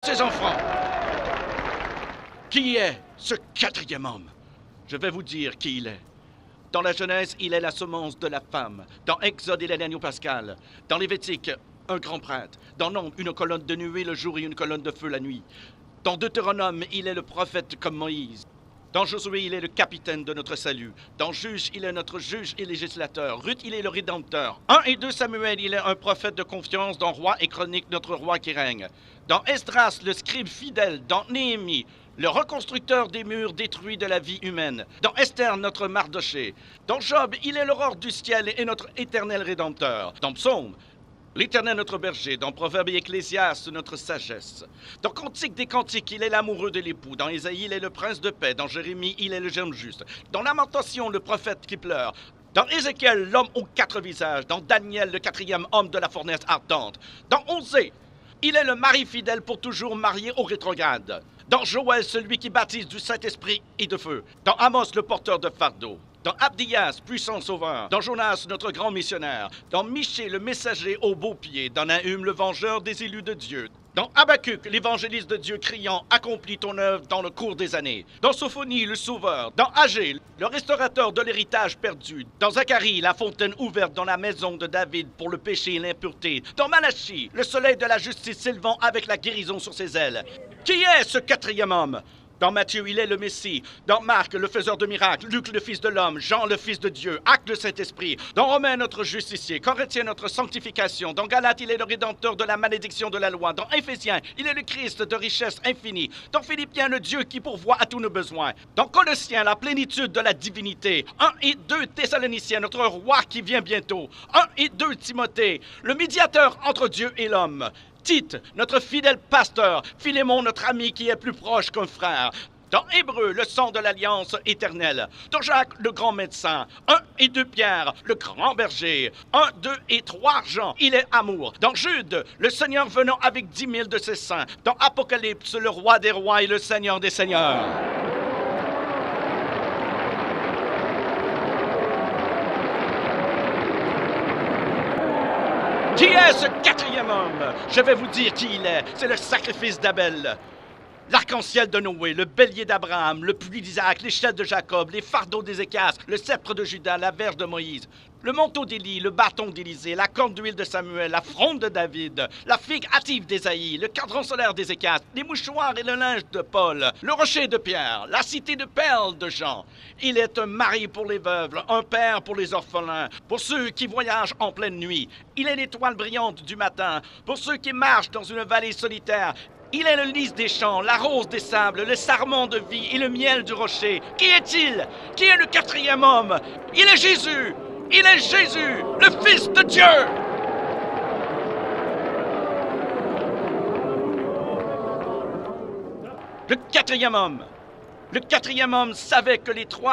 Ces enfants, qui est ce quatrième homme? Je vais vous dire qui il est. Dans la Genèse, il est la semence de la femme. Dans Exode, il est l'agneau pascal. Dans Lévitique, un grand prêtre. Dans Nombre, une colonne de nuée le jour et une colonne de feu la nuit. Dans Deutéronome, il est le prophète comme Moïse. Dans Josué, il est le capitaine de notre salut. Dans Juge, il est notre juge et législateur. Ruth, il est le rédempteur. 1 et 2 Samuel, il est un prophète de confiance. Dans Roi et Chronique, notre roi qui règne. Dans Esdras, le scribe fidèle. Dans Néhémie, le reconstructeur des murs détruits de la vie humaine. Dans Esther, notre Mardoché. Dans Job, il est l'aurore du ciel et notre éternel rédempteur. Dans Psaume, l'Éternel notre berger. Dans Proverbe et Ecclésiaste, notre sagesse. Dans Cantique des Cantiques, il est l'amoureux de l'époux. Dans Ésaïe, il est le prince de paix. Dans Jérémie, il est le germe juste. Dans Lamentation, le prophète qui pleure. Dans Ézéchiel, l'homme aux 4 visages. Dans Daniel, le 4e homme de la fournaise ardente. Dans Osée, il est le mari fidèle pour toujours marié au rétrograde. Dans Joël, celui qui baptise du Saint-Esprit et de feu. Dans Amos, le porteur de fardeau. Dans Abdias, puissant sauveur. Dans Jonas, notre grand missionnaire. Dans Michée, le messager au beau pied. Dans Nahum, le vengeur des élus de Dieu. Dans Habacuc, l'évangéliste de Dieu criant « Accomplis ton œuvre dans le cours des années ». Dans Sophonie, le sauveur. Dans Agé, le restaurateur de l'héritage perdu. Dans Zacharie, la fontaine ouverte dans la maison de David pour le péché et l'impureté. Dans Malachie, le soleil de la justice s'élevant avec la guérison sur ses ailes. Qui est ce quatrième homme? Dans Matthieu, il est le Messie. Dans Marc, le faiseur de miracles. Luc, le Fils de l'homme. Jean, le Fils de Dieu. Acte, le Saint-Esprit. Dans Romains, notre justicier. Corinthiens, notre sanctification. Dans Galates, il est le rédempteur de la malédiction de la loi. Dans Éphésiens, il est le Christ de richesse infinie. Dans Philippiens, le Dieu qui pourvoit à tous nos besoins. Dans Colossiens, la plénitude de la divinité. 1 et 2 Thessaloniciens, notre roi qui vient bientôt. 1 et 2 Timothée, le médiateur entre Dieu et l'homme. Tite, notre fidèle pasteur. Philémon, notre ami qui est plus proche qu'un frère. Dans Hébreu, le sang de l'alliance éternelle. Dans Jacques, le grand médecin. 1 et 2 Pierre, le grand berger. 1, 2 et 3 Jean, il est amour. Dans Jude, le Seigneur venant avec 10 000 de ses saints. Dans Apocalypse, le roi des rois et le Seigneur des seigneurs. Qui est ce quatrième homme? Je vais vous dire qui il est. C'est le sacrifice d'Abel. L'arc-en-ciel de Noé, le bélier d'Abraham, le puits d'Isaac, l'échelle de Jacob, les fardeaux d'Ézéchias, le sceptre de Judas, la verge de Moïse, le manteau d'Élie, le bâton d'Élisée, la corne d'huile de Samuel, la fronde de David, la figue hâtive d'Ésaïe, le cadran solaire d'Ézéchias, les mouchoirs et le linge de Paul, le rocher de Pierre, la cité de perles de Jean. Il est un mari pour les veuves, un père pour les orphelins, pour ceux qui voyagent en pleine nuit. Il est l'étoile brillante du matin, pour ceux qui marchent dans une vallée solitaire. Il est le lys des champs, la rose des sables, le sarment de vie et le miel du rocher. Qui est-il? Qui est le quatrième homme? Il est Jésus! Il est Jésus, le Fils de Dieu! Le quatrième homme savait que les 3